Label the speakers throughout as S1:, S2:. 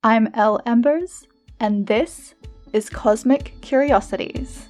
S1: I'm Elle Embers, and this is Cosmic Curiosities.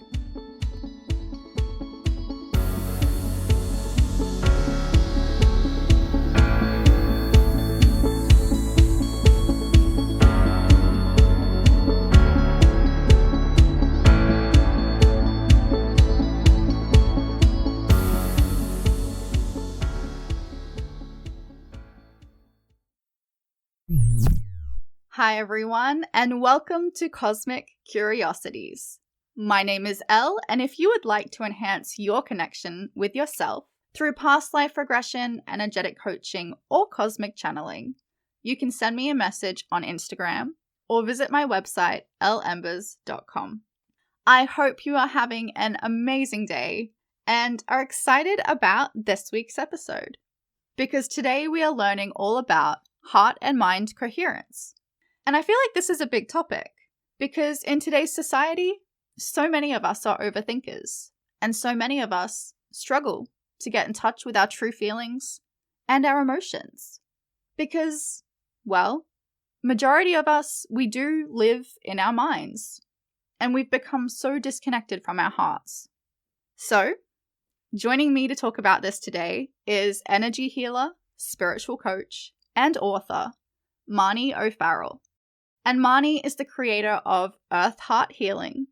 S1: Hi everyone, and welcome to Cosmic Curiosities. My name is Elle, and if you would like to enhance your connection with yourself through past life regression, energetic coaching, or cosmic channeling, you can send me a message on Instagram or visit my website, lembers.com. I hope you are having an amazing day and are excited about this week's episode, because today we are learning all about heart and mind coherence. And I feel like this is a big topic because in today's society, so many of us are overthinkers and so many of us struggle to get in touch with our true feelings and our emotions because, well, majority of us, we do live in our minds and we've become so disconnected from our hearts. So, joining me to talk about this today is energy healer, spiritual coach, and author, Marnie O'Farrell. And Marnie is the creator of Earth Heart Healing,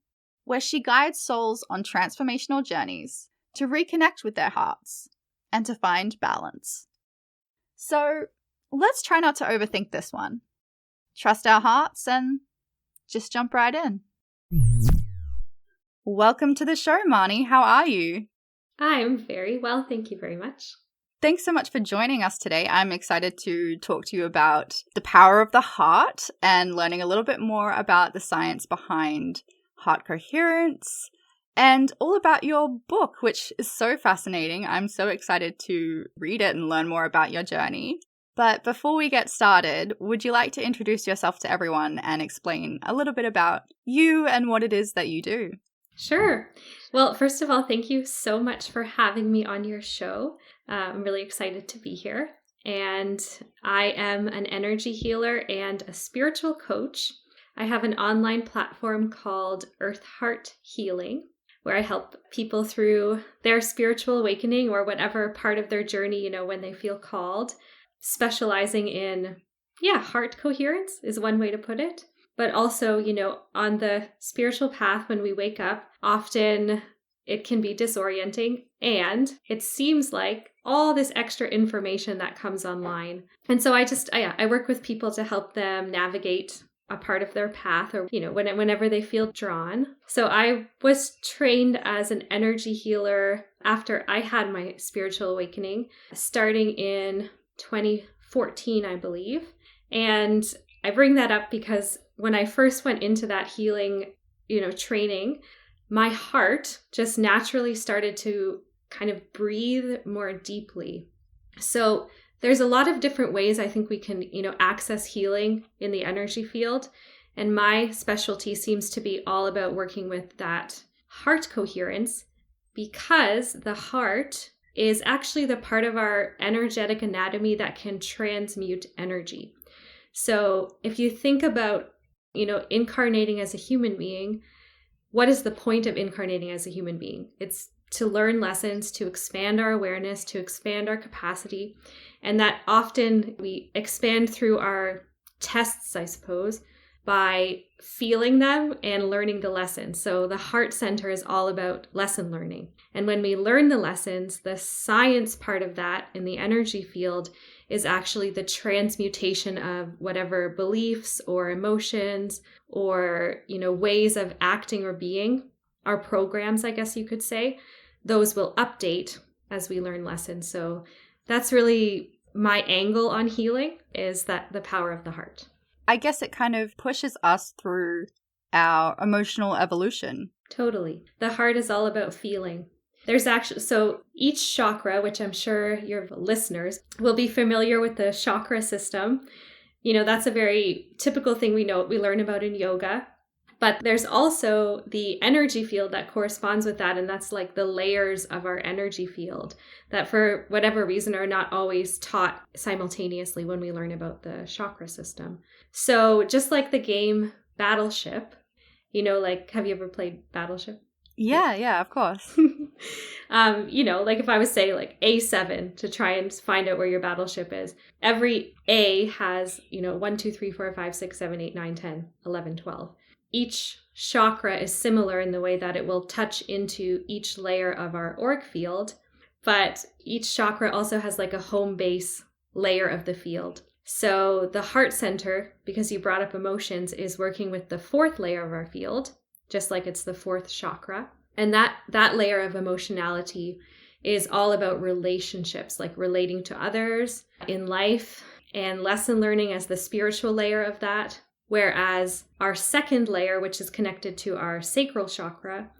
S1: where she guides souls on transformational journeys to reconnect with their hearts and to find balance. So let's try not to overthink this one. Trust our hearts and just jump right in. Welcome to the show, Marnie. How are you?
S2: I'm very well, thank you very much.
S1: Thanks so much for joining us today. I'm excited to talk to you about the power of the heart and learning a little bit more about the science behind heart coherence and all about your book, which is so fascinating. I'm so excited to read it and learn more about your journey. But before we get started, would you like to introduce yourself to everyone and explain a little bit about you and what it is that you do?
S2: Sure. Well, first of all, thank you so much for having me on your show. I'm really excited to be here. And I am an energy healer and a spiritual coach. I have an online platform called Earth Heart Healing, where I help people through their spiritual awakening or whatever part of their journey, when they feel called, specializing in, heart coherence is one way to put it. But also, on the spiritual path when we wake up, often it can be disorienting and it seems like all this extra information that comes online. And so I work with people to help them navigate a part of their path or, whenever they feel drawn. So I was trained as an energy healer after I had my spiritual awakening, starting in 2014, I believe. And I bring that up because when I first went into that healing, training, my heart just naturally started to kind of breathe more deeply. So there's a lot of different ways I think we can, access healing in the energy field. And my specialty seems to be all about working with that heart coherence because the heart is actually the part of our energetic anatomy that can transmute energy. So if you think about, incarnating as a human being, what is the point of incarnating as a human being? It's to learn lessons, to expand our awareness, to expand our capacity. And that often we expand through our tests, I suppose, by feeling them and learning the lessons. So the heart center is all about lesson learning. And when we learn the lessons, the science part of that in the energy field is actually the transmutation of whatever beliefs or emotions or, ways of acting or being, our programs, I guess you could say, those will update as we learn lessons. So that's really my angle on healing, is that the power of the heart.
S1: I guess it kind of pushes us through our emotional evolution.
S2: Totally. The heart is all about feeling. There's actually, so each chakra, which I'm sure your listeners will be familiar with the chakra system, that's a very typical thing we learn about in yoga. But there's also the energy field that corresponds with that. And that's like the layers of our energy field that for whatever reason are not always taught simultaneously when we learn about the chakra system. So just like the game Battleship, like, have you ever played Battleship?
S1: Yeah, of course.
S2: Like if I was say like A7 to try and find out where your battleship is, every A has, 1, 2, 3, 4, 5, 6, 7, 8, 9, 10, 11, 12. Each chakra is similar in the way that it will touch into each layer of our auric field, but each chakra also has like a home base layer of the field. So the heart center, because you brought up emotions, is working with the fourth layer of our field, just like it's the fourth chakra. And that layer of emotionality is all about relationships, like relating to others in life, and lesson learning as the spiritual layer of that. Whereas our second layer, which is connected to our sacral chakra,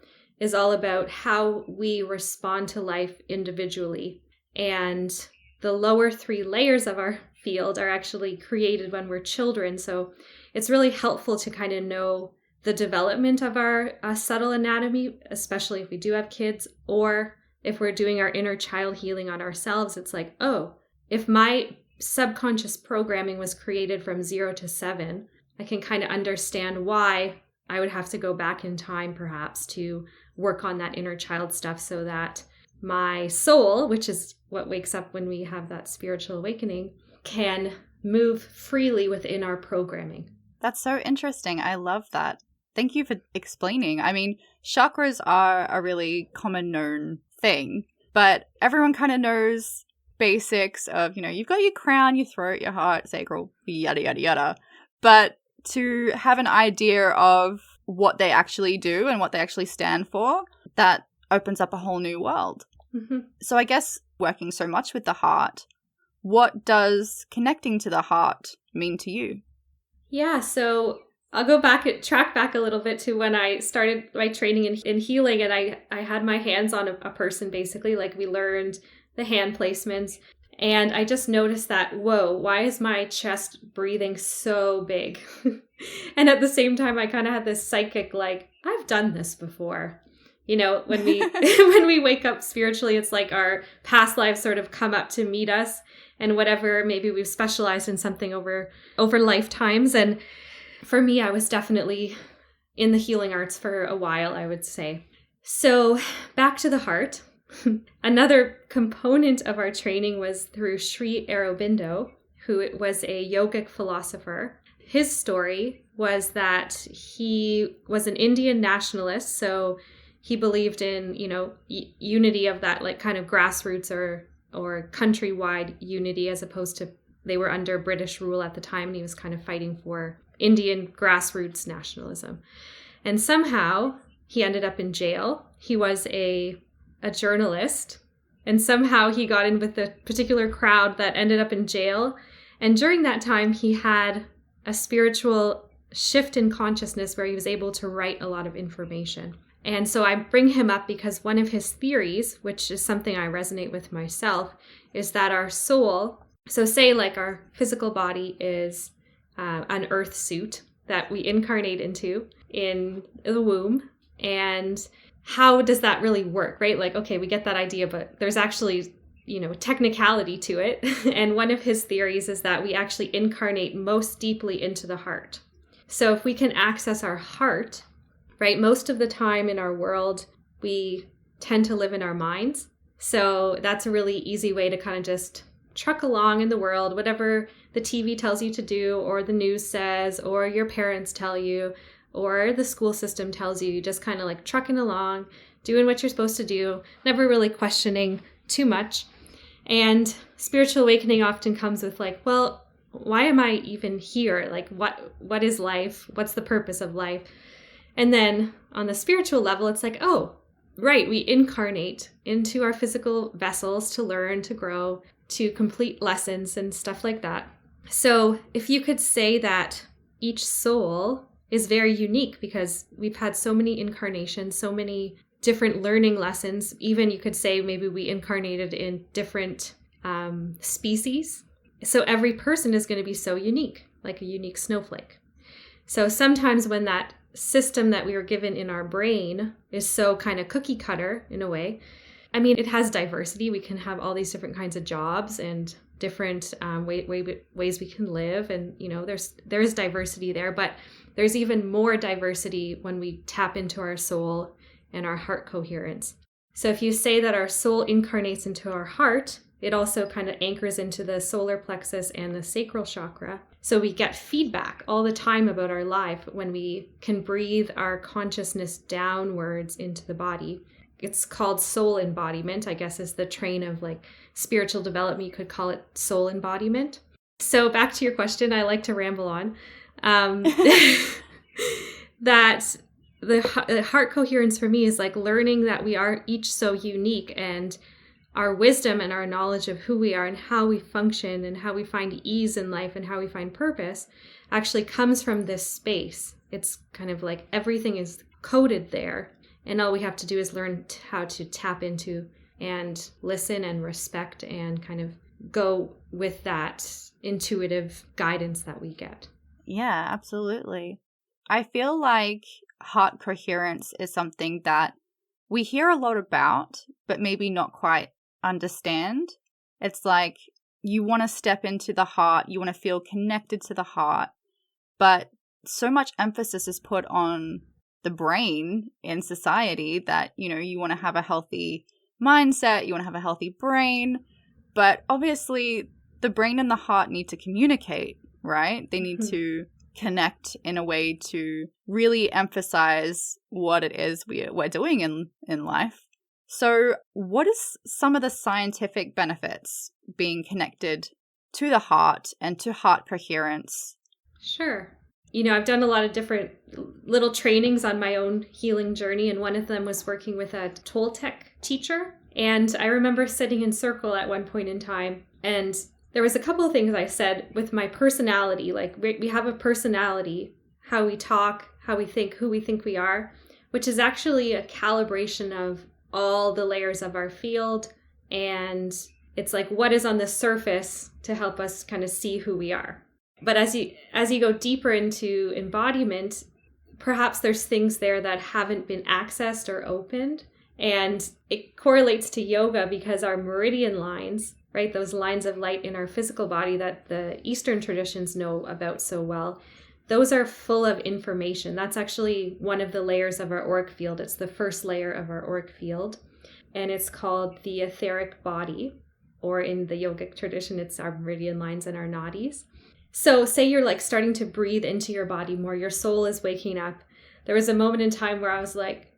S2: is all about how we respond to life individually. And the lower three layers of our field are actually created when we're children. So it's really helpful to kind of know the development of our subtle anatomy, especially if we do have kids, or if we're doing our inner child healing on ourselves. It's like, oh, if my subconscious programming was created from 0 to 7, I can kind of understand why I would have to go back in time perhaps to work on that inner child stuff so that my soul, which is what wakes up when we have that spiritual awakening, can move freely within our programming.
S1: That's so interesting. I love that. Thank you for explaining. I mean, chakras are a really common known thing, but everyone kind of knows basics of, you've got your crown, your throat, your heart, sacral, yada, yada, yada. But to have an idea of what they actually do and what they actually stand for, that opens up a whole new world.
S2: Mm-hmm.
S1: So I guess working so much with the heart, what does connecting to the heart mean to you?
S2: Yeah, so I'll track back a little bit to when I started my training in healing, and I had my hands on a person, basically, like we learned the hand placements. And I just noticed that, whoa, why is my chest breathing so big? And at the same time, I kind of had this psychic, like, I've done this before. When we when we wake up spiritually, it's like our past lives sort of come up to meet us, and whatever, maybe we've specialized in something over lifetimes. And for me, I was definitely in the healing arts for a while, I would say. So back to the heart. Another component of our training was through Sri Aurobindo, who was a yogic philosopher. His story was that he was an Indian nationalist, so he believed in, unity of that, like kind of grassroots or countrywide unity, as opposed to, they were under British rule at the time, and he was kind of fighting for Indian grassroots nationalism. And somehow he ended up in jail. He was a journalist, and somehow he got in with the particular crowd that ended up in jail. And during that time, he had a spiritual shift in consciousness where he was able to write a lot of information. And so I bring him up because one of his theories, which is something I resonate with myself, is that our soul, so say like our physical body is an earth suit that we incarnate into in the womb. And how does that really work, right? Like, okay, we get that idea, but there's actually, technicality to it. And one of his theories is that we actually incarnate most deeply into the heart. So if we can access our heart, right, most of the time in our world, we tend to live in our minds. So that's a really easy way to kind of just truck along in the world, whatever the TV tells you to do, or the news says, or your parents tell you, or the school system tells you, just kind of like trucking along, doing what you're supposed to do, never really questioning too much. And spiritual awakening often comes with like, well, why am I even here? Like, what is life? What's the purpose of life? And then on the spiritual level, it's like, oh, right, we incarnate into our physical vessels to learn, to grow, to complete lessons and stuff like that. So if you could say that each soul is very unique because we've had so many incarnations, so many different learning lessons. Even you could say maybe we incarnated in different species. So every person is going to be so unique, like a unique snowflake. So sometimes when that system that we were given in our brain is so kind of cookie cutter in a way. I mean, it has diversity. We can have all these different kinds of jobs and different ways we can live. And, there is diversity there, but there's even more diversity when we tap into our soul and our heart coherence. So if you say that our soul incarnates into our heart, it also kind of anchors into the solar plexus and the sacral chakra. So we get feedback all the time about our life when we can breathe our consciousness downwards into the body. It's called soul embodiment, I guess, is the train of like spiritual development. You could call it soul embodiment. So back to your question, I like to ramble on. That the heart coherence for me is like learning that we are each so unique, and our wisdom and our knowledge of who we are and how we function and how we find ease in life and how we find purpose actually comes from this space. It's kind of like everything is coded there. And all we have to do is learn how to tap into and listen and respect and kind of go with that intuitive guidance that we get.
S1: Yeah, absolutely. I feel like heart coherence is something that we hear a lot about, but maybe not quite understand. It's like you want to step into the heart, you want to feel connected to the heart, but so much emphasis is put on the brain in society that, you want to have a healthy mindset, you want to have a healthy brain, but obviously the brain and the heart need to communicate, right? They need to connect in a way to really emphasize what it is we're doing in life. So what is some of the scientific benefits being connected to the heart and to heart coherence?
S2: Sure. I've done a lot of different little trainings on my own healing journey, and one of them was working with a Toltec teacher. And I remember sitting in circle at one point in time, and there was a couple of things I said with my personality. Like we have a personality, how we talk, how we think, who we think we are, which is actually a calibration of all the layers of our field. And it's like what is on the surface to help us kind of see who we are. But as you go deeper into embodiment, perhaps there's things there that haven't been accessed or opened. And it correlates to yoga because our meridian lines, right, those lines of light in our physical body that the Eastern traditions know about so well, those are full of information. That's actually one of the layers of our auric field. It's the first layer of our auric field. And it's called the etheric body, or in the yogic tradition, it's our meridian lines and our nadis. So say you're like starting to breathe into your body more, your soul is waking up. There was a moment in time where I was like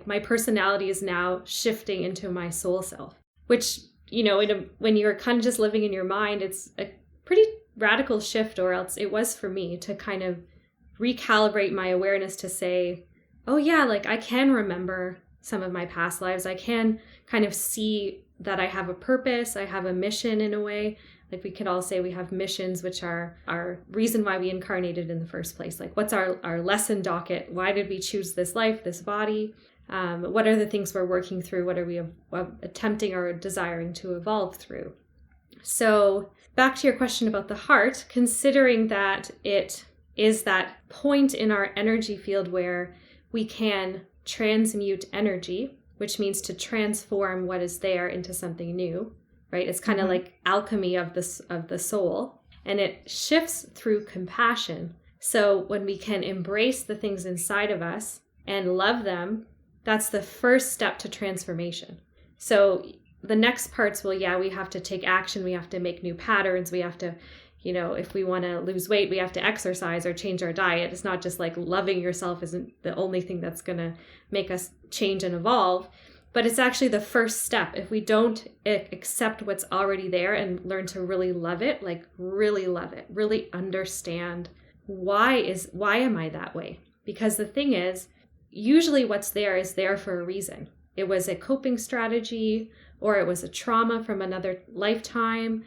S2: my personality is now shifting into my soul self, which, when you're kind of just living in your mind, it's a pretty radical shift, or else it was for me to kind of recalibrate my awareness to say, oh yeah, like I can remember some of my past lives. I can kind of see that I have a purpose. I have a mission in a way. Like we could all say we have missions, which are our reason why we incarnated in the first place. Like what's our lesson docket? Why did we choose this life, this body? What are the things we're working through? What are we attempting or desiring to evolve through? So back to your question about the heart, considering that it is that point in our energy field where we can transmute energy, which means to transform what is there into something new. Right? It's kind of like alchemy of the soul, and it shifts through compassion. So when we can embrace the things inside of us and love them, that's the first step to transformation. So the next parts we have to take action. We have to make new patterns. We have to, if we want to lose weight, we have to exercise or change our diet. It's not just like loving yourself isn't the only thing that's going to make us change and evolve. But it's actually the first step. If we don't accept what's already there and learn to really love it, like really love it, really understand why am I that way? Because the thing is, usually what's there is there for a reason. It was a coping strategy, or it was a trauma from another lifetime,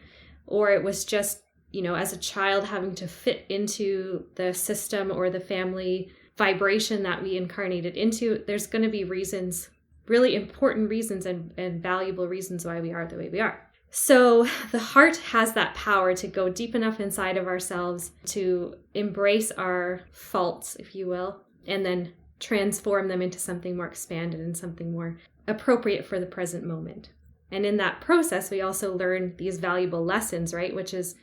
S2: or it was just, as a child having to fit into the system or the family vibration that we incarnated into. There's going to be reasons, really important reasons and valuable reasons why we are the way we are. So the heart has that power to go deep enough inside of ourselves to embrace our faults, if you will, and then transform them into something more expanded and something more appropriate for the present moment. And in that process, we also learn these valuable lessons, right? Which is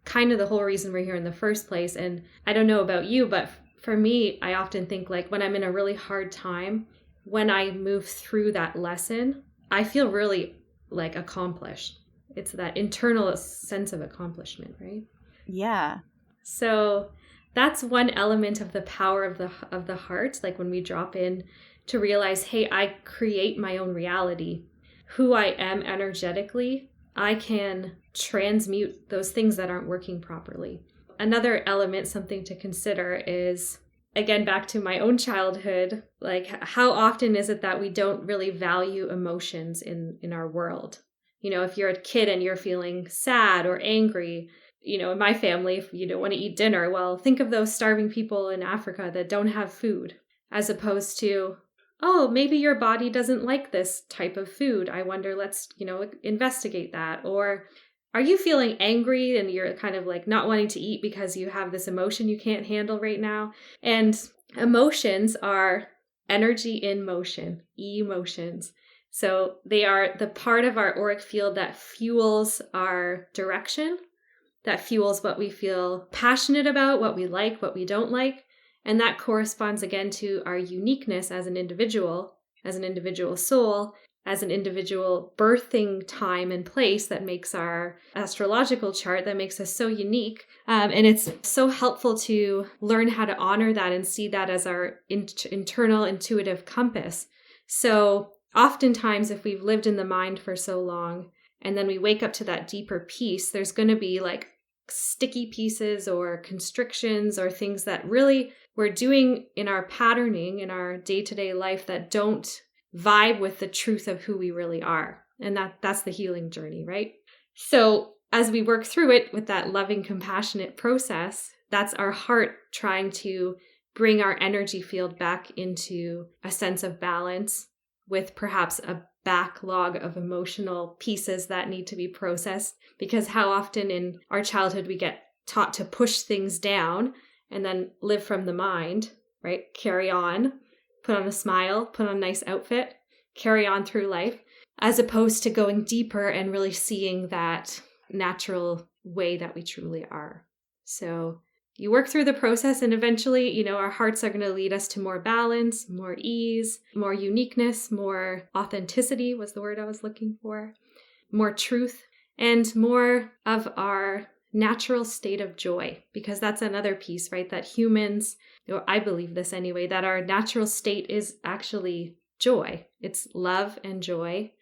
S2: kind of the whole reason we're here in the first place. And I don't know about you, but for me, I often think like when I'm in a really hard time, when I move through that lesson, I feel really like accomplished. It's that internal sense of accomplishment, right?
S1: Yeah.
S2: So that's one element of the power of the heart. Like when we drop in to realize, hey, I create my own reality. Who I am energetically, I can transmute those things that aren't working properly. Another element, something to consider is, again, back to my own childhood, like how often is it that we don't really value emotions in our world? You know, if you're a kid and you're feeling sad or angry, you know, in my family, if you don't want to eat dinner, well, think of those starving people in Africa that don't have food, as opposed to, oh, maybe your body doesn't like this type of food. I wonder, let's, you know, investigate that. Or are you feeling angry and you're kind of like not wanting to eat because you have this emotion you can't handle right now? And emotions are energy in motion, emotions. So they are the part of our auric field that fuels our direction, that fuels what we feel passionate about, what we like, what we don't like. And that corresponds again to our uniqueness as an individual soul, as an individual birthing time and place that makes our astrological chart, that makes us so unique. And it's so helpful to learn how to honor that and see that as our internal intuitive compass. So oftentimes, if we've lived in the mind for so long, and then we wake up to that deeper peace, there's going to be like sticky pieces or constrictions or things that really we're doing in our patterning in our day-to-day life that don't vibe with the truth of who we really are. And that's the healing journey, right? So as we work through it with that loving, compassionate process, that's our heart trying to bring our energy field back into a sense of balance with perhaps a backlog of emotional pieces that need to be processed. Because how often in our childhood we get taught to push things down and then live from the mind, right? Carry on, put on a smile, put on a nice outfit, carry on through life, as opposed to going deeper and really seeing that natural way that we truly are. So you work through the process and eventually, you know, our hearts are going to lead us to more balance, more ease, more uniqueness, more authenticity was the word I was looking for, more truth, and more of our natural state of joy. Because that's another piece, right? That humans, or I believe this anyway, that our natural state is actually joy. It's love and joy.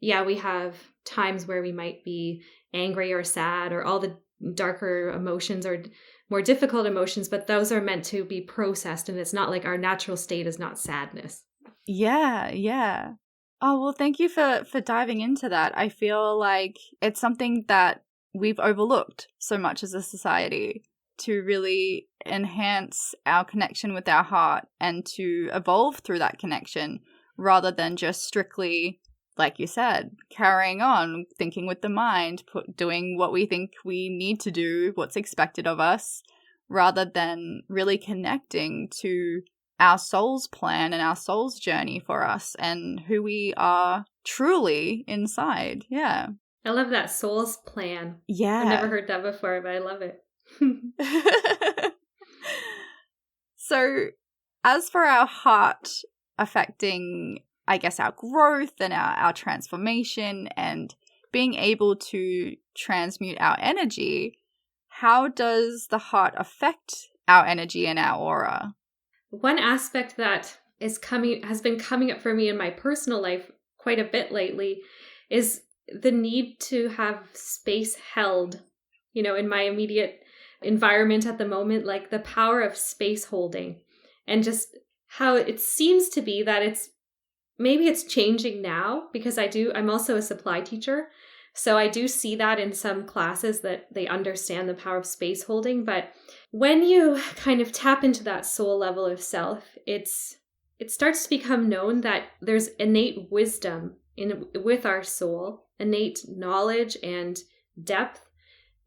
S2: Yeah, we have times where we might be angry or sad or all the darker emotions or more difficult emotions, but those are meant to be processed. And it's not like our natural state is not sadness.
S1: Yeah. Oh, well, thank you for diving into that. I feel like it's something that we've overlooked so much as a society, to really enhance our connection with our heart and to evolve through that connection rather than just strictly, like you said, carrying on, thinking with the mind, doing what we think we need to do, what's expected of us, rather than really connecting to our soul's plan and our soul's journey for us and who we are truly inside. Yeah.
S2: I love that soul's plan.
S1: Yeah.
S2: I've never heard that before, but I love it.
S1: So, as for our heart affecting, I guess, our growth and our transformation and being able to transmute our energy, how does the heart affect our energy and our aura?
S2: One aspect that has been coming up for me in my personal life quite a bit lately is the need to have space held, you know, in my immediate environment at the moment, like the power of space holding, and just how it seems to be that maybe it's changing now, because I'm also a supply teacher. So I do see that in some classes that they understand the power of space holding. But when you kind of tap into that soul level of self, it starts to become known that there's innate wisdom with our soul, innate knowledge and depth.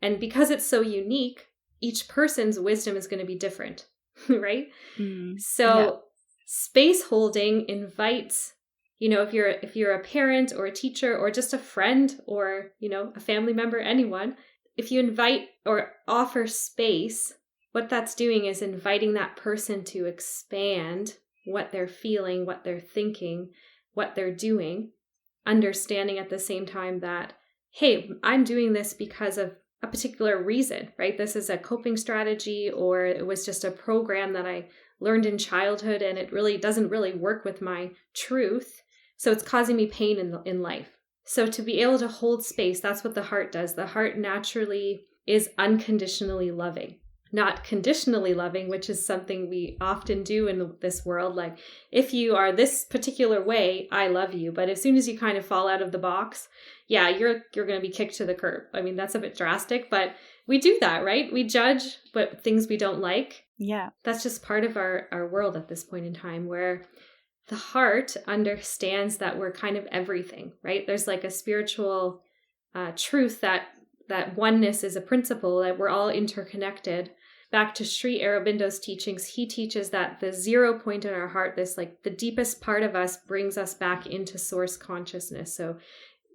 S2: And because it's so unique, each person's wisdom is going to be different. right?
S1: Yeah.
S2: So space holding invites, if you're a parent or a teacher or just a friend or, a family member, anyone, if you invite or offer space, what that's doing is inviting that person to expand what they're feeling, what they're thinking, what they're doing, understanding at the same time that, hey, I'm doing this because of a particular reason, right? This is a coping strategy, or it was just a program that I learned in childhood and it really doesn't really work with my truth. So it's causing me pain in life. So to be able to hold space, that's what the heart does. The heart naturally is unconditionally loving, not conditionally loving, which is something we often do in this world. Like, if you are this particular way, I love you. But as soon as you kind of fall out of the box, yeah, you're going to be kicked to the curb. I mean, that's a bit drastic, but we do that, right? We judge what things we don't like.
S1: Yeah.
S2: That's just part of our world at this point in time, where the heart understands that we're kind of everything, right? There's like a spiritual truth that oneness is a principle, that we're all interconnected. Back to Sri Aurobindo's teachings, he teaches that the 0 point in our heart, this like the deepest part of us, brings us back into source consciousness. So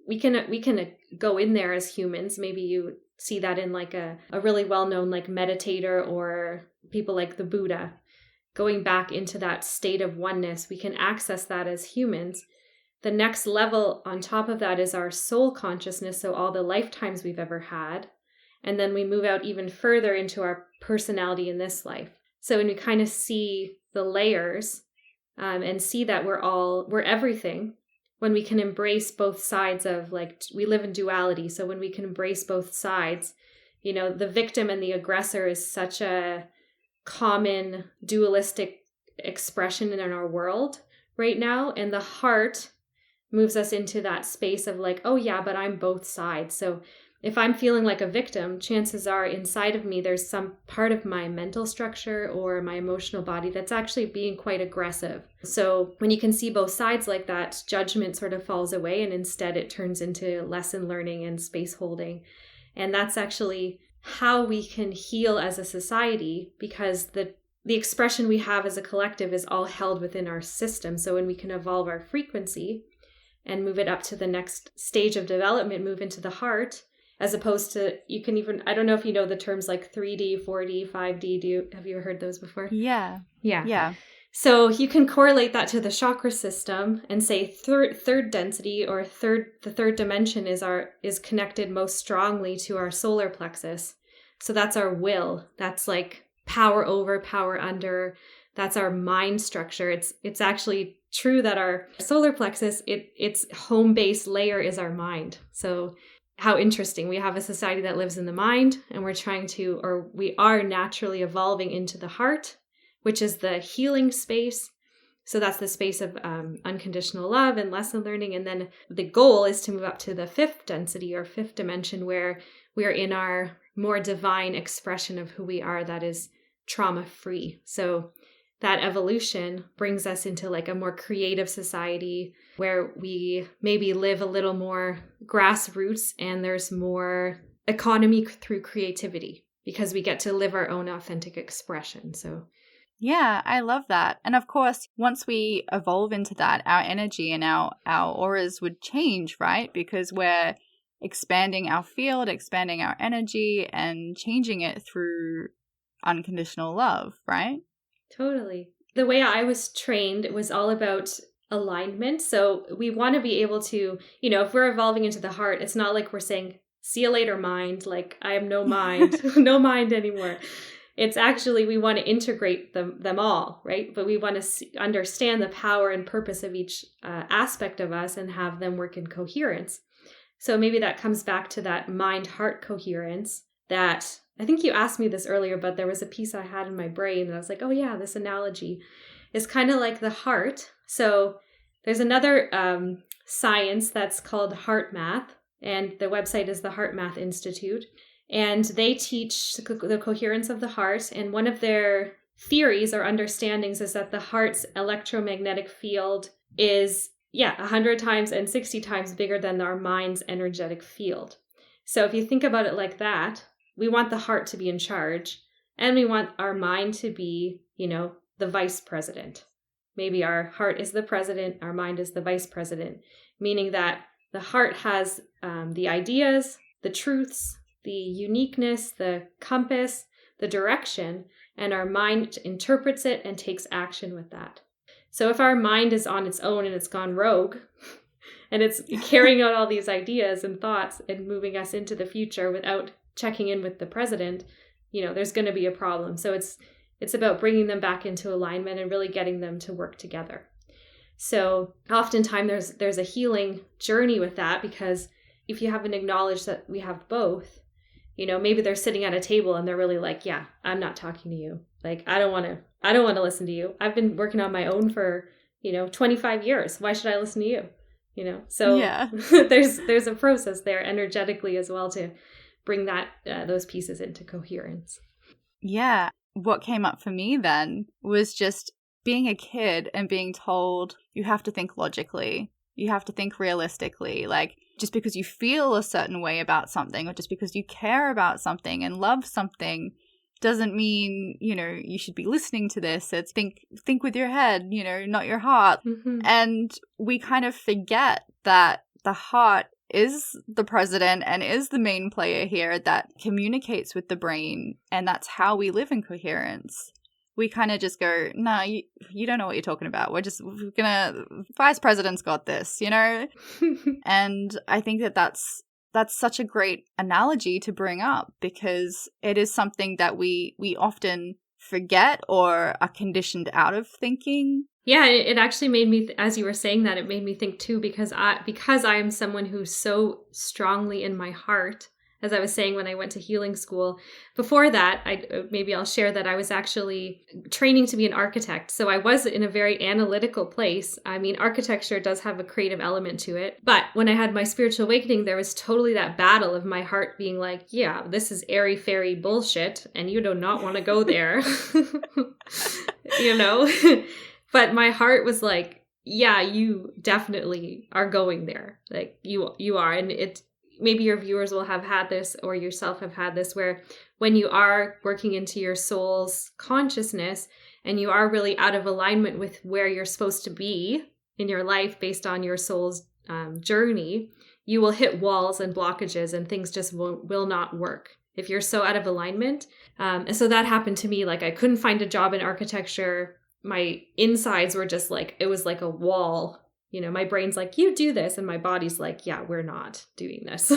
S2: we can go in there as humans. Maybe you see that in like a really well-known like meditator or people like the Buddha, going back into that state of oneness. We can access that as humans. The next level on top of that is our soul consciousness, so all the lifetimes we've ever had. And then we move out even further into our personality in this life. So when we kind of see the layers and see that we're everything, when we can embrace both sides of, like, we live in duality. So when we can embrace both sides, the victim and the aggressor is such a common dualistic expression in our world right now. And the heart moves us into that space of like, oh yeah, but I'm both sides. So if I'm feeling like a victim, chances are inside of me, there's some part of my mental structure or my emotional body that's actually being quite aggressive. So when you can see both sides like that, judgment sort of falls away, and instead it turns into lesson learning and space holding. And that's actually how we can heal as a society, because the expression we have as a collective is all held within our system. So when we can evolve our frequency and move it up to the next stage of development, move into the heart, as opposed to, you can even, I don't know if you know the terms like 3D, 4D, 5D. Have you heard those before?
S1: Yeah.
S2: So you can correlate that to the chakra system and say third density, or the third dimension is connected most strongly to our solar plexus. So that's our will. That's like power over, power under. That's our mind structure. It's actually true that our solar plexus, its home base layer is our mind. So how interesting. We have a society that lives in the mind, and we are naturally evolving into the heart, which is the healing space. So that's the space of unconditional love and lesson learning. And then the goal is to move up to the fifth density or fifth dimension, where we are in our more divine expression of who we are, that is trauma-free. So that evolution brings us into like a more creative society where we maybe live a little more grassroots, and there's more economy through creativity because we get to live our own authentic expression. So
S1: yeah, I love that. And of course, once we evolve into that, our energy and our auras would change, right? Because we're expanding our field, expanding our energy, and changing it through unconditional love, right?
S2: Totally. The way I was trained, it was all about alignment. So we want to be able to, if we're evolving into the heart, it's not like we're saying, see you later, mind. Like, I have no mind, no mind anymore. It's actually, we want to integrate them all, right? But we want to understand the power and purpose of each aspect of us and have them work in coherence. So maybe that comes back to that mind-heart coherence that, I think you asked me this earlier, but there was a piece I had in my brain that I was like, oh yeah, this analogy is kind of like the heart. So there's another science that's called heart math, and the website is the Heart Math Institute. And they teach the coherence of the heart. And one of their theories or understandings is that the heart's electromagnetic field is, 100 times and 60 times bigger than our mind's energetic field. So if you think about it like that, we want the heart to be in charge, and we want our mind to be the vice president. Maybe our heart is the president, our mind is the vice president, meaning that the heart has the ideas, the truths, the uniqueness, the compass, the direction, and our mind interprets it and takes action with that. So if our mind is on its own and it's gone rogue, and it's carrying out all these ideas and thoughts and moving us into the future without checking in with the president, there's going to be a problem. So it's about bringing them back into alignment and really getting them to work together. So oftentimes there's a healing journey with that, because if you haven't acknowledged that we have both, maybe they're sitting at a table and they're really like, yeah, I'm not talking to you. Like, I don't want to listen to you. I've been working on my own for, 25 years. Why should I listen to you? So yeah. there's a process there energetically as well to bring that those pieces into coherence.
S1: Yeah. What came up for me then was just being a kid and being told you have to think logically, you have to think realistically. Like, just because you feel a certain way about something, or just because you care about something and love something, doesn't mean, you should be listening to this. It's think with your head, not your heart. Mm-hmm. And we kind of forget that the heart is the president and is the main player here that communicates with the brain, and that's how we live in coherence. We kind of just go, no, you don't know what you're talking about. We're gonna, vice president's got this, And I think that's such a great analogy to bring up, because it is something that we often forget or are conditioned out of thinking.
S2: Yeah, it actually made me, as you were saying that, it made me think too, because I am someone who's so strongly in my heart, as I was saying when I went to healing school. Before that, maybe I'll share that I was actually training to be an architect. So I was in a very analytical place. I mean, architecture does have a creative element to it. But when I had my spiritual awakening, there was totally that battle of my heart being like, yeah, this is airy-fairy bullshit, and you do not want to go there. But my heart was like, yeah, you definitely are going there. Like you are. And maybe your viewers will have had this, or yourself have had this, where when you are working into your soul's consciousness and you are really out of alignment with where you're supposed to be in your life based on your soul's journey, you will hit walls and blockages, and things just will not work if you're so out of alignment. And so that happened to me. Like, I couldn't find a job in architecture. My insides were just like, it was like a wall. My brain's like, you do this. And my body's like, yeah, we're not doing this.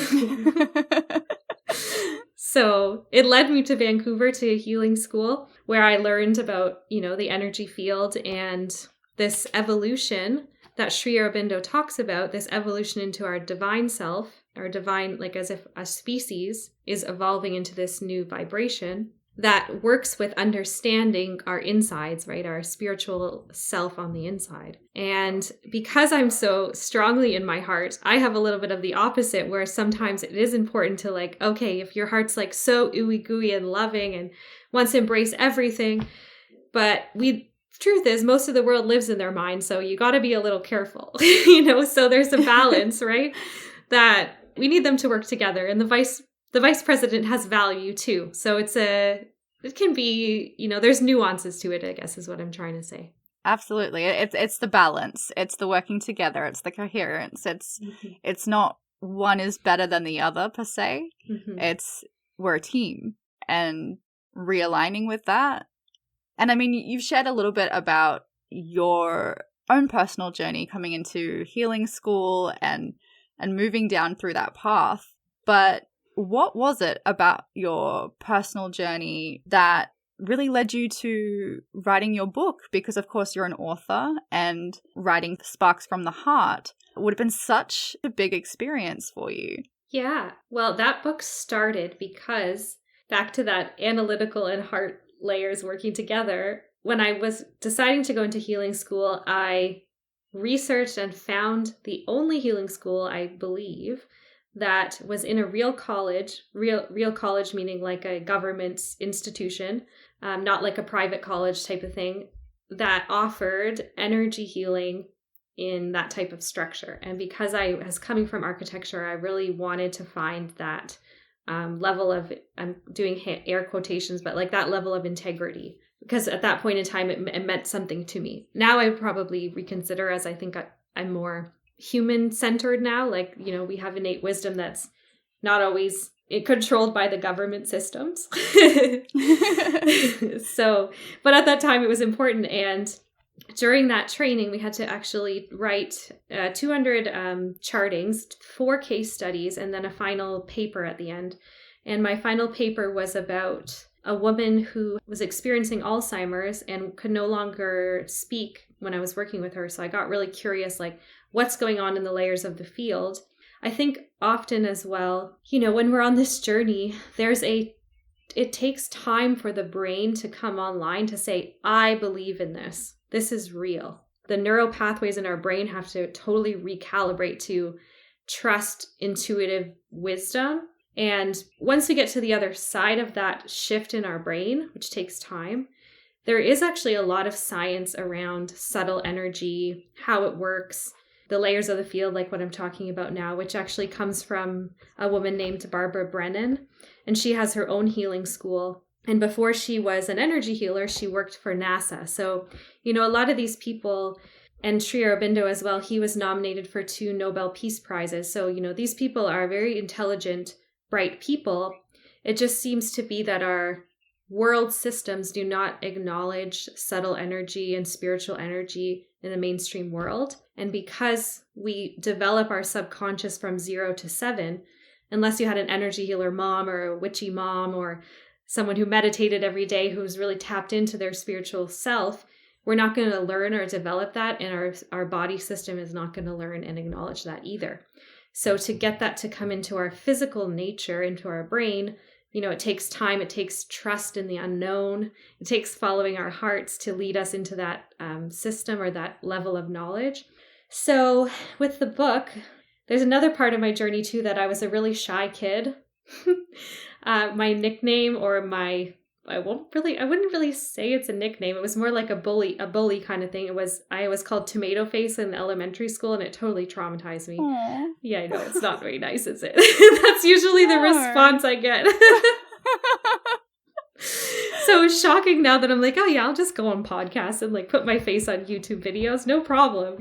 S2: So it led me to Vancouver to a healing school, where I learned about, the energy field and this evolution that Sri Aurobindo talks about, this evolution into our divine self, our divine, like as if a species is evolving into this new vibration that works with understanding our insides, right? Our spiritual self on the inside. And because I'm so strongly in my heart, I have a little bit of the opposite, where sometimes it is important to like, okay, if your heart's like so ooey gooey and loving and wants to embrace everything, but truth is most of the world lives in their mind. So you got to be a little careful, so there's a balance, right? That we need them to work together. And the vice president has value too. So it can be, there's nuances to it, I guess is what I'm trying to say.
S1: Absolutely. It's the balance. It's the working together. It's the coherence. It's not one is better than the other per se. Mm-hmm. We're a team, and realigning with that. And I mean, you've shared a little bit about your own personal journey coming into healing school and moving down through that path. But what was it about your personal journey that really led you to writing your book? Because, of course, you're an author, and writing Sparks from the Heart would have been such a big experience for you.
S2: Yeah. Well, that book started because, back to that analytical and heart layers working together, when I was deciding to go into healing school, I researched and found the only healing school, I believe, that was in a real college meaning like a government institution, not like a private college type of thing, that offered energy healing in that type of structure. And because I was coming from architecture, I really wanted to find that level of, I'm doing air quotations, but like that level of integrity because at that point in time, it meant something to me. Now I probably reconsider, as I think I'm more human-centered now. Like, we have innate wisdom that's not always controlled by the government systems. So, but at that time it was important. And during that training, we had to actually write 200 chartings, 4 case studies, and then a final paper at the end. And my final paper was about a woman who was experiencing Alzheimer's and could no longer speak when I was working with her. So I got really curious, like, what's going on in the layers of the field. I think often as well, when we're on this journey, it takes time for the brain to come online to say, I believe in this. This is real. The neural pathways in our brain have to totally recalibrate to trust intuitive wisdom. And once we get to the other side of that shift in our brain, which takes time, there is actually a lot of science around subtle energy, how it works, the layers of the field, like what I'm talking about now, which actually comes from a woman named Barbara Brennan. And she has her own healing school. And before she was an energy healer, she worked for NASA. So, a lot of these people, and Sri Aurobindo as well, he was nominated for 2 Nobel Peace Prizes. So, these people are very intelligent, bright people. It just seems to be that our world systems do not acknowledge subtle energy and spiritual energy in the mainstream world. And because we develop our subconscious from 0 to 7, unless you had an energy healer mom or a witchy mom or someone who meditated every day who's really tapped into their spiritual self, we're not going to learn or develop that, and our body system is not going to learn and acknowledge that either. So to get that to come into our physical nature, into our brain, it takes time, it takes trust in the unknown, it takes following our hearts to lead us into that system or that level of knowledge. So with the book, there's another part of my journey too, that I was a really shy kid. My nickname, or I wouldn't really say it's a nickname. It was more like a bully kind of thing. I was called Tomato Face in elementary school, and it totally traumatized me.
S1: Aww.
S2: Yeah, I know, it's not very nice, is it? That's usually the response I get. So it's shocking now that I'm like, oh yeah, I'll just go on podcasts and like put my face on YouTube videos. No problem,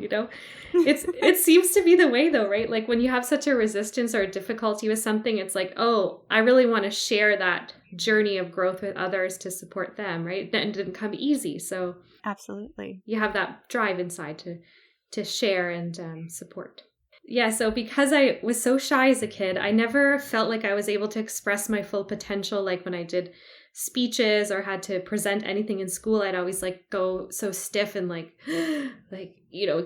S2: It seems to be the way though, right? Like when you have such a resistance or a difficulty with something, it's like, oh, I really want to share that journey of growth with others to support them, right? That didn't come easy. So
S1: absolutely,
S2: you have that drive inside to share and support. Yeah, so because I was so shy as a kid, I never felt like I was able to express my full potential. Like when I did speeches or had to present anything in school, I'd always like go so stiff and like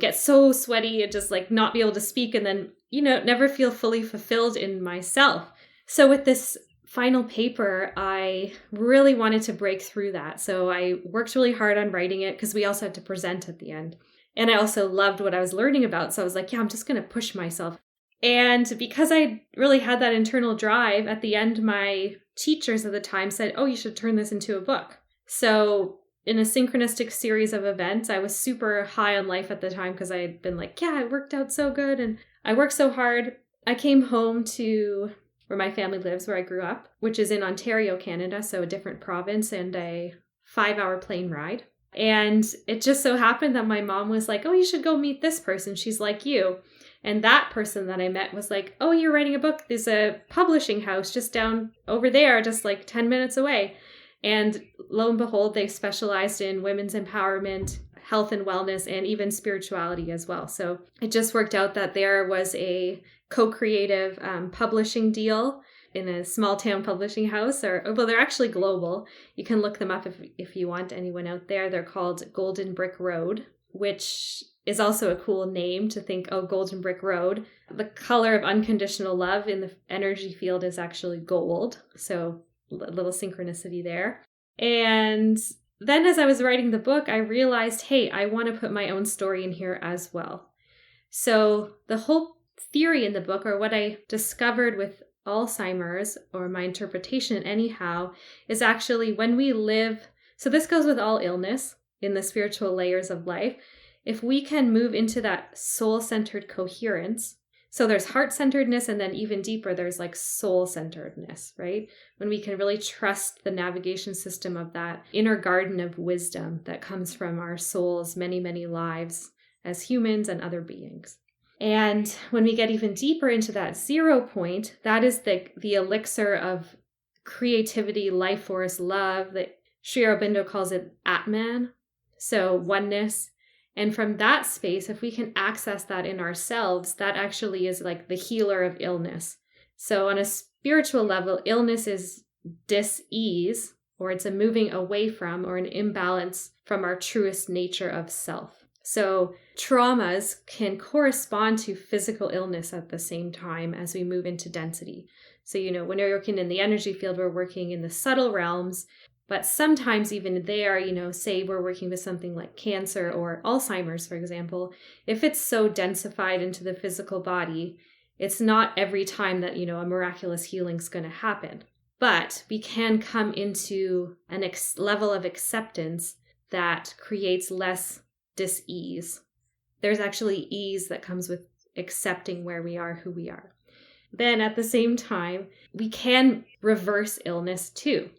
S2: get so sweaty and just like not be able to speak, and then, never feel fully fulfilled in myself. So with this final paper, I really wanted to break through that. So I worked really hard on writing it because we also had to present at the end. And I also loved what I was learning about. So I was like, yeah, I'm just going to push myself. And because I really had that internal drive, at the end, my teachers at the time said, oh, you should turn this into a book. So in a synchronistic series of events, I was super high on life at the time because I had been like, yeah, it worked out so good and I worked so hard. I came home to where my family lives, where I grew up, which is in Ontario, Canada, so a different province and a 5-hour plane ride. And it just so happened that my mom was like, oh, you should go meet this person. She's like you. And that person that I met was like, oh, you're writing a book. There's a publishing house just down over there, just like 10 minutes away. And lo and behold, they specialized in women's empowerment, health and wellness, and even spirituality as well. So it just worked out that there was a co-creative publishing deal in a small town publishing house, well, they're actually global. You can look them up if you want, anyone out there. They're called Golden Brick Road, which is also a cool name to think, oh, Golden Brick Road. The color of unconditional love in the energy field is actually gold. So a little synchronicity there. And then as I was writing the book, I realized, hey, I want to put my own story in here as well. So the whole theory in the book, or what I discovered with Alzheimer's, or my interpretation anyhow, is actually when we live, so this goes with all illness in the spiritual layers of life, if we can move into that soul-centered coherence. So there's heart-centeredness, and then even deeper, there's like soul-centeredness, right? When we can really trust the navigation system of that inner garden of wisdom that comes from our soul's many, many lives as humans and other beings. And when we get even deeper into that 0 point, that is the elixir of creativity, life force, love, that Sri Aurobindo calls it Atman, so oneness. And from that space, if we can access that in ourselves, that actually is like the healer of illness. So on a spiritual level, illness is dis-ease, or it's a moving away from or an imbalance from our truest nature of self. So traumas can correspond to physical illness at the same time as we move into density. So, when we're working in the energy field, we're working in the subtle realms. But sometimes even there, say we're working with something like cancer or Alzheimer's, for example, if it's so densified into the physical body, it's not every time that, a miraculous healing is going to happen. But we can come into an level of acceptance that creates less dis-ease. There's actually ease that comes with accepting where we are, who we are. Then at the same time, we can reverse illness too.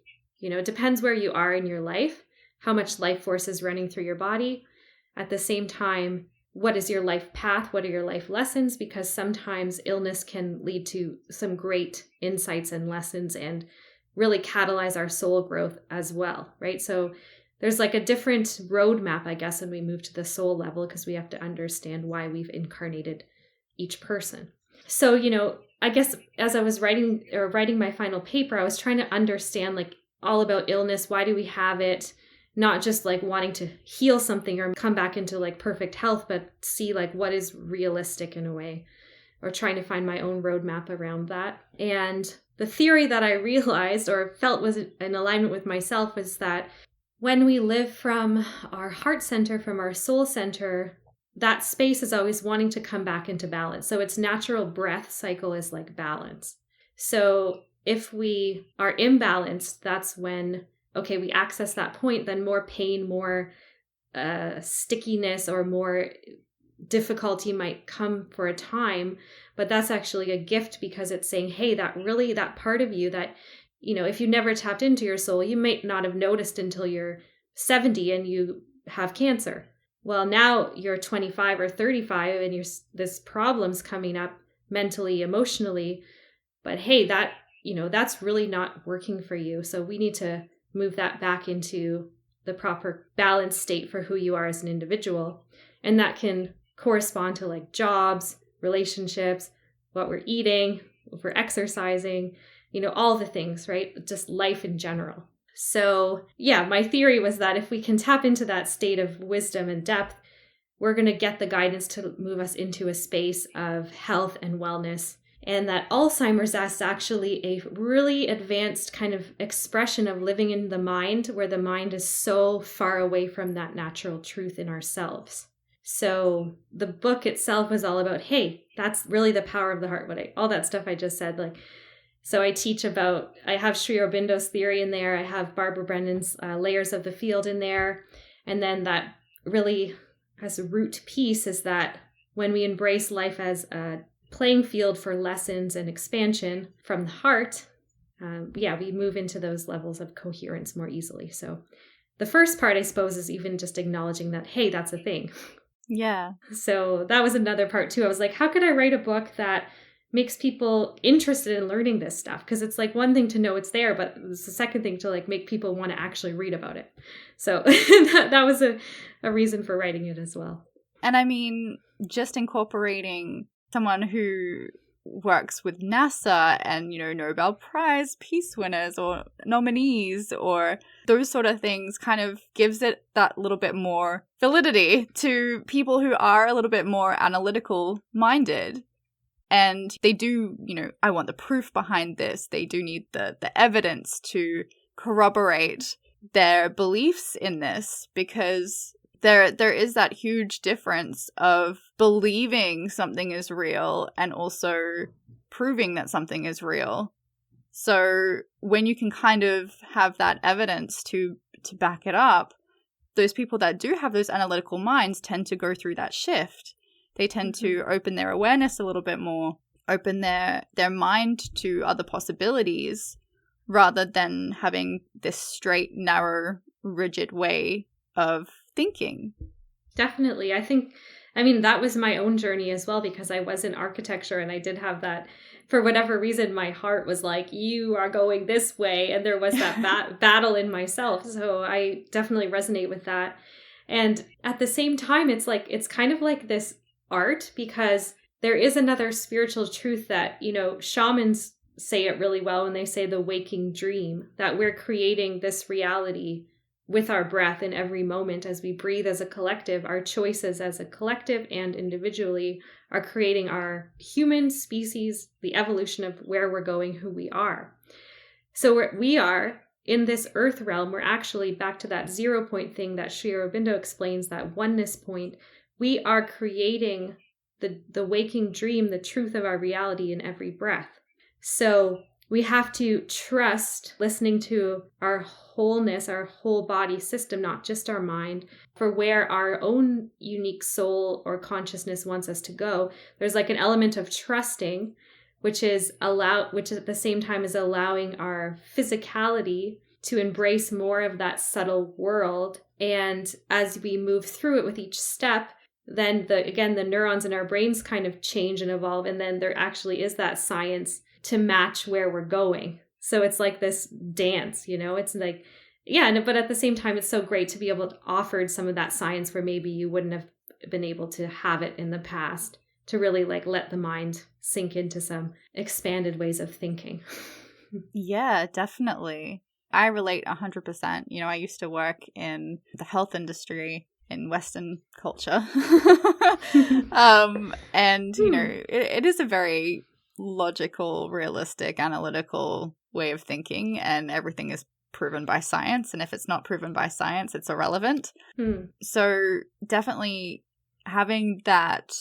S2: It depends where you are in your life, how much life force is running through your body. At the same time, what is your life path? What are your life lessons? Because sometimes illness can lead to some great insights and lessons and really catalyze our soul growth as well, right? So there's like a different roadmap, I guess, when we move to the soul level, because we have to understand why we've incarnated each person. So, I guess as I was writing my final paper, I was trying to understand like all about illness. Why do we have it? Not just like wanting to heal something or come back into like perfect health, but see like what is realistic in a way, or trying to find my own roadmap around that. And the theory that I realized or felt was in alignment with myself was that when we live from our heart center, from our soul center, that space is always wanting to come back into balance. So its natural breath cycle is like balance. So if we are imbalanced, that's when, we access that point, then more pain, more stickiness, or more difficulty might come for a time. But that's actually a gift, because it's saying, hey, that part of you that, if you never tapped into your soul, you might not have noticed until you're 70 and you have cancer. Well, now you're 25 or 35 and this problem's coming up mentally, emotionally. But hey, that's really not working for you. So we need to move that back into the proper balanced state for who you are as an individual. And that can correspond to like jobs, relationships, what we're eating, if we're exercising, all the things, right? Just life in general. So yeah, my theory was that if we can tap into that state of wisdom and depth, we're going to get the guidance to move us into a space of health and wellness. And that Alzheimer's is actually a really advanced kind of expression of living in the mind, where the mind is so far away from that natural truth in ourselves. So the book itself was all about, hey, that's really the power of the heart. All that stuff I just said, so I teach about, I have Sri Aurobindo's theory in there. I have Barbara Brennan's Layers of the Field in there. And then that really, as a root piece, is that when we embrace life as a playing field for lessons and expansion from the heart, we move into those levels of coherence more easily. So the first part, I suppose, is even just acknowledging that, hey, that's a thing.
S1: Yeah.
S2: So that was another part too. I was like, how could I write a book that makes people interested in learning this stuff? Because it's like one thing to know it's there, but it's the second thing to like make people want to actually read about it. So that was a reason for writing it as well.
S1: And I mean, just incorporating someone who works with NASA and, Nobel Prize peace winners or nominees or those sort of things kind of gives it that little bit more validity to people who are a little bit more analytical minded. And they do, I want the proof behind this. They do need the evidence to corroborate their beliefs in this, because there is that huge difference of believing something is real and also proving that something is real. So when you can kind of have that evidence to back it up, those people that do have those analytical minds tend to go through that shift. They tend to open their awareness a little bit more, open their mind to other possibilities, rather than having this straight, narrow, rigid way of thinking.
S2: Definitely. I mean, that was my own journey as well, because I was in architecture and I did have that, for whatever reason, my heart was like, you are going this way. And there was that battle in myself. So I definitely resonate with that. And at the same time, it's kind of like this art, because there is another spiritual truth that, shamans say it really well when they say the waking dream, that we're creating this reality with our breath in every moment as we breathe as a collective. Our choices as a collective and individually are creating our human species, the evolution of where we're going, who we are. So we are in this earth realm. We're actually back to that 0 point thing that Sri Aurobindo explains, that oneness point. We are creating the waking dream, the truth of our reality in every breath. So we have to trust listening to our wholeness, our whole body system, not just our mind, for where our own unique soul or consciousness wants us to go. There's like an element of trusting, which at the same time is allowing our physicality to embrace more of that subtle world. And as we move through it with each step, then the neurons in our brains kind of change and evolve. And then there actually is that science to match where we're going. So it's like this dance, it's like, but at the same time, it's so great to be able to offer some of that science where maybe you wouldn't have been able to have it in the past, to really like let the mind sink into some expanded ways of thinking.
S1: Yeah, definitely. I relate 100%. I used to work in the health industry in Western culture. And, it is a very logical, realistic, analytical way of thinking, and everything is proven by science. And if it's not proven by science, it's irrelevant. So definitely having that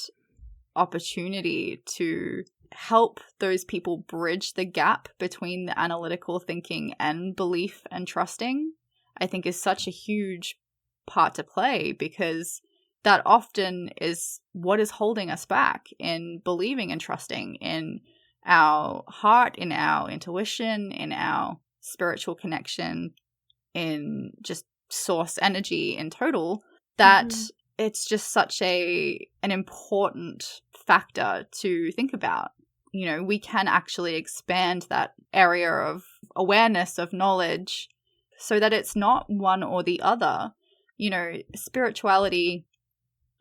S1: opportunity to help those people bridge the gap between the analytical thinking and belief and trusting, I think is such a huge part to play, because that often is what is holding us back in believing and trusting in our heart, in our intuition, in our spiritual connection, in just source energy in total, that it's just such an important factor to think about. We can actually expand that area of awareness, of knowledge, so that it's not one or the other. Spirituality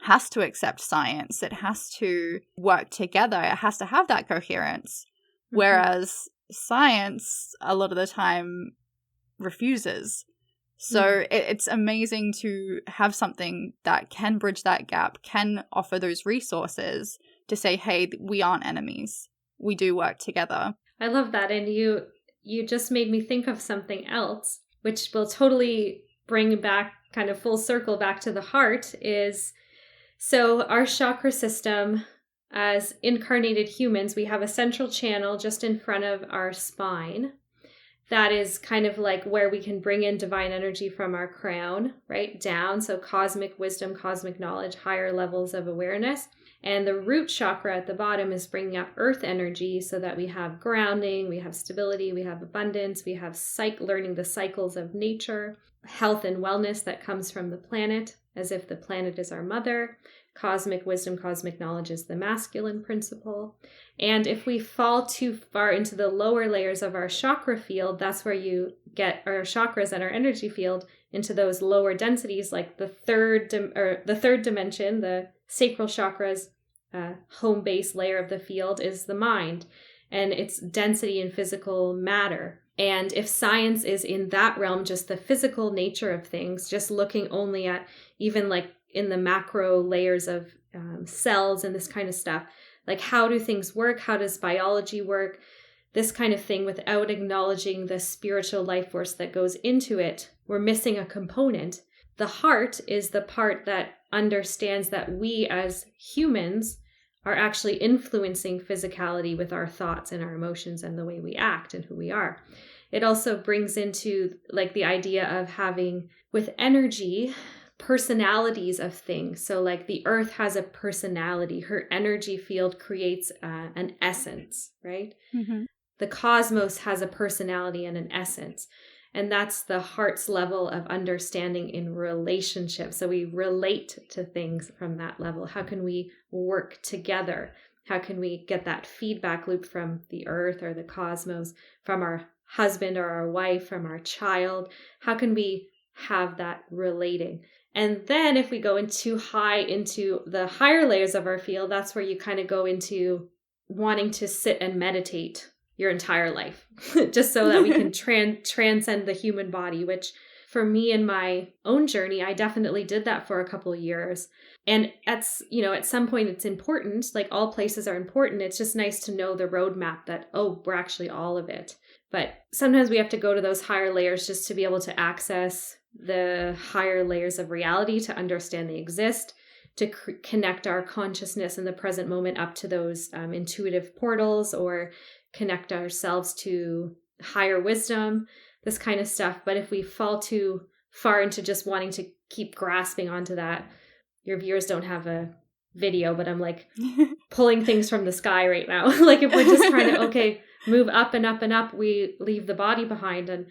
S1: has to accept science. It has to work together. It has to have that coherence. Whereas science, a lot of the time, refuses. So it's amazing to have something that can bridge that gap, can offer those resources to say, hey, we aren't enemies. We do work together.
S2: I love that. And you just made me think of something else, which will totally bring back kind of full circle back to the heart, is so our chakra system, as incarnated humans, we have a central channel just in front of our spine. That is kind of like where we can bring in divine energy from our crown, right down. So cosmic wisdom, cosmic knowledge, higher levels of awareness. And the root chakra at the bottom is bringing up earth energy, so that we have grounding, we have stability, we have abundance, we have learning the cycles of nature, health and wellness that comes from the planet, as if the planet is our mother. Cosmic wisdom, cosmic knowledge is the masculine principle. And if we fall too far into the lower layers of our chakra field, that's where you get our chakras and our energy field into those lower densities, like the third dimension, the sacral chakra's home base layer of the field is the mind, and its density in physical matter. And if science is in that realm, just the physical nature of things, just looking only at even like in the macro layers of cells and this kind of stuff, like how do things work? How does biology work? This kind of thing, without acknowledging the spiritual life force that goes into it, we're missing a component. The heart is the part that understands that we as humans are actually influencing physicality with our thoughts and our emotions and the way we act and who we are. It also brings into like the idea of having with energy, personalities of things. So like the earth has a personality. Her energy field creates an essence, right?
S1: Mm-hmm.
S2: The cosmos has a personality and an essence. And that's the heart's level of understanding in relationship. So we relate to things from that level. How can we work together? How can we get that feedback loop from the earth or the cosmos, from our husband or our wife, from our child? How can we have that relating? And then if we go into the higher layers of our field, that's where you kind of go into wanting to sit and meditate your entire life, just so that we can transcend the human body, which for me in my own journey, I definitely did that for a couple of years. And at some point it's important, like all places are important. It's just nice to know the roadmap that, oh, we're actually all of it. But sometimes we have to go to those higher layers just to be able to access the higher layers of reality, to understand they exist, to connect our consciousness in the present moment up to those intuitive portals, or connect ourselves to higher wisdom, this kind of stuff. But if we fall too far into just wanting to keep grasping onto that, your viewers don't have a video, but I'm like pulling things from the sky right now. Like if we're just trying to, move up and up and up, we leave the body behind. And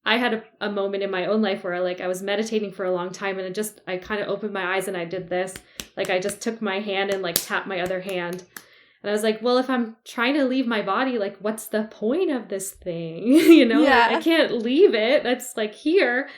S2: I had a moment in my own life where I was meditating for a long time, and I kind of opened my eyes and I did this. Like I just took my hand and tapped my other hand. And I was like, well, if I'm trying to leave my body, what's the point of this thing?
S1: Yeah.
S2: I can't leave it. That's here.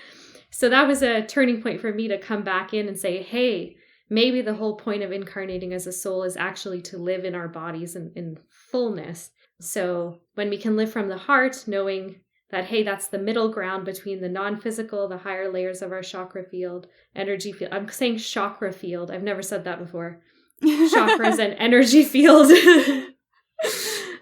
S2: So that was a turning point for me to come back in and say, hey, maybe the whole point of incarnating as a soul is actually to live in our bodies in fullness. So when we can live from the heart, knowing that, hey, that's the middle ground between the non-physical, the higher layers of our chakra field, energy field. I'm saying chakra field. I've never said that before. Chakras and energy field.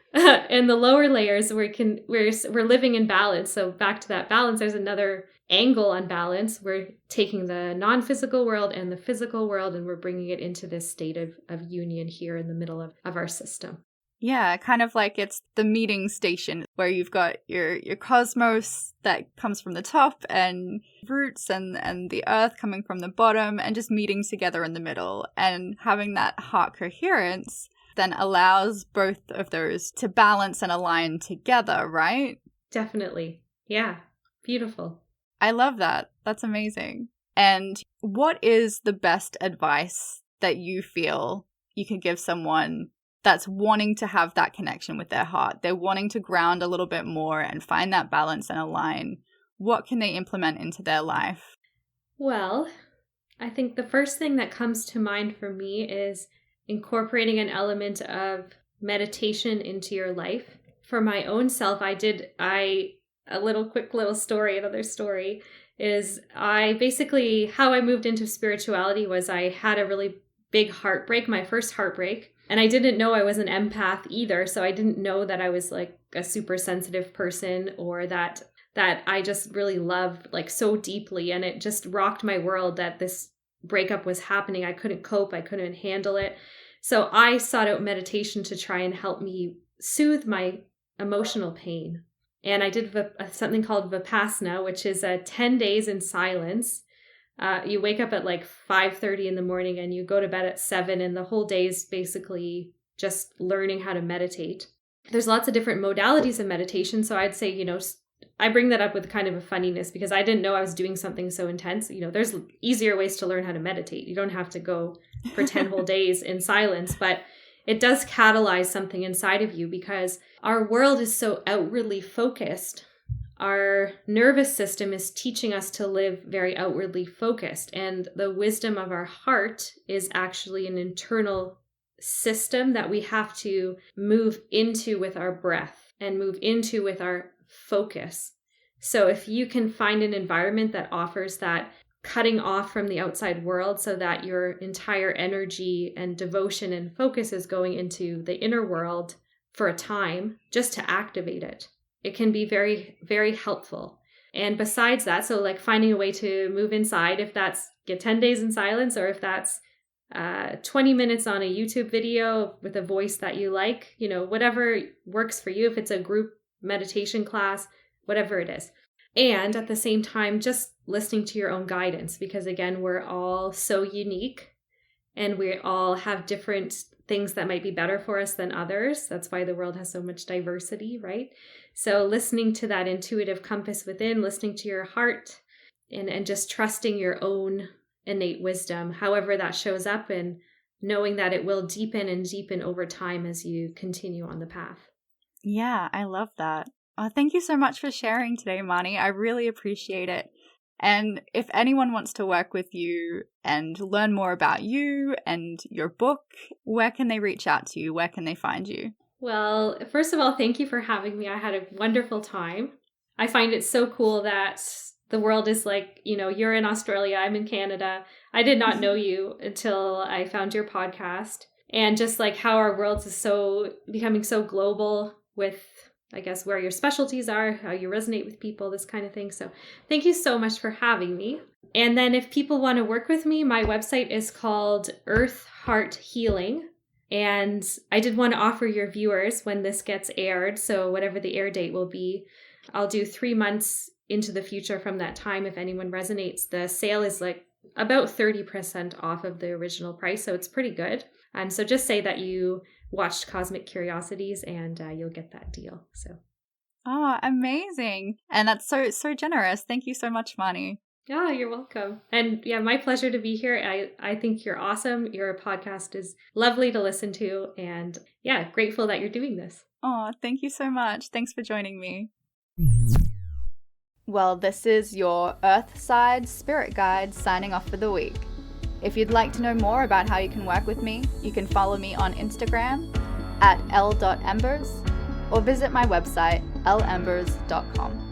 S2: And the lower layers, we're living in balance. So back to that balance, there's another angle on balance. We're taking the non-physical world and the physical world, and we're bringing it into this state of union here in the middle of our system.
S1: Yeah, kind of like it's the meeting station where you've got your cosmos that comes from the top, and roots and the earth coming from the bottom, and just meeting together in the middle. And having that heart coherence then allows both of those to balance and align together, right?
S2: Definitely. Yeah. Beautiful.
S1: I love that. That's amazing. And what is the best advice that you feel you can give someone that's wanting to have that connection with their heart? They're wanting to ground a little bit more and find that balance and align. What can they implement into their life?
S2: Well, I think the first thing that comes to mind for me is incorporating an element of meditation into your life. For my own self, another story is how I moved into spirituality was I had a really big heartbreak, my first heartbreak. And I didn't know I was an empath either. So I didn't know that I was a super sensitive person, or that I just really loved so deeply. And it just rocked my world that this breakup was happening. I couldn't cope. I couldn't handle it. So I sought out meditation to try and help me soothe my emotional pain. And I did something called Vipassana, which is 10 days in silence. You wake up at 5:30 in the morning and you go to bed at 7, and the whole day is basically just learning how to meditate. There's lots of different modalities of meditation. So I'd say, I bring that up with kind of a funniness because I didn't know I was doing something so intense. There's easier ways to learn how to meditate. You don't have to go for 10 whole days in silence, but it does catalyze something inside of you because our world is so outwardly focused. Our nervous system is teaching us to live very outwardly focused, and the wisdom of our heart is actually an internal system that we have to move into with our breath and move into with our focus. So if you can find an environment that offers that cutting off from the outside world so that your entire energy and devotion and focus is going into the inner world for a time just to activate it, it can be very, very helpful. And besides that, so finding a way to move inside, if that's get 10 days in silence, or if that's 20 minutes on a YouTube video with a voice that you like, whatever works for you, if it's a group meditation class, whatever it is. And at the same time, just listening to your own guidance, because again, we're all so unique and we all have different things that might be better for us than others. That's why the world has so much diversity, right? So listening to that intuitive compass within, listening to your heart, and just trusting your own innate wisdom, however that shows up, and knowing that it will deepen and deepen over time as you continue on the path.
S1: Yeah, I love that. Thank you so much for sharing today, Marnie. I really appreciate it. And if anyone wants to work with you and learn more about you and your book, where can they reach out to you? Where can they find you?
S2: Well, first of all, thank you for having me. I had a wonderful time. I find it so cool that the world is like, you're in Australia, I'm in Canada. I did not know you until I found your podcast. And just like how our world is becoming so global with, I guess, where your specialties are, how you resonate with people, this kind of thing. So thank you so much for having me. And then if people want to work with me, my website is called Earth Heart Healing. And I did want to offer your viewers, when this gets aired, so whatever the air date will be, I'll do 3 months into the future from that time. If anyone resonates, the sale is like about 30% off of the original price. So it's pretty good. So just say that you watched Cosmic Curiosities and you'll get that deal. So.
S1: Oh, amazing. And that's so generous. Thank you so much, Marnie.
S2: Yeah, you're welcome. And yeah, my pleasure to be here. I think you're awesome. Your podcast is lovely to listen to. And yeah, grateful that you're doing this.
S1: Oh, thank you so much. Thanks for joining me. Well, this is your Earthside Spirit Guide signing off for the week. If you'd like to know more about how you can work with me, you can follow me on Instagram @l.embers or visit my website lembers.com.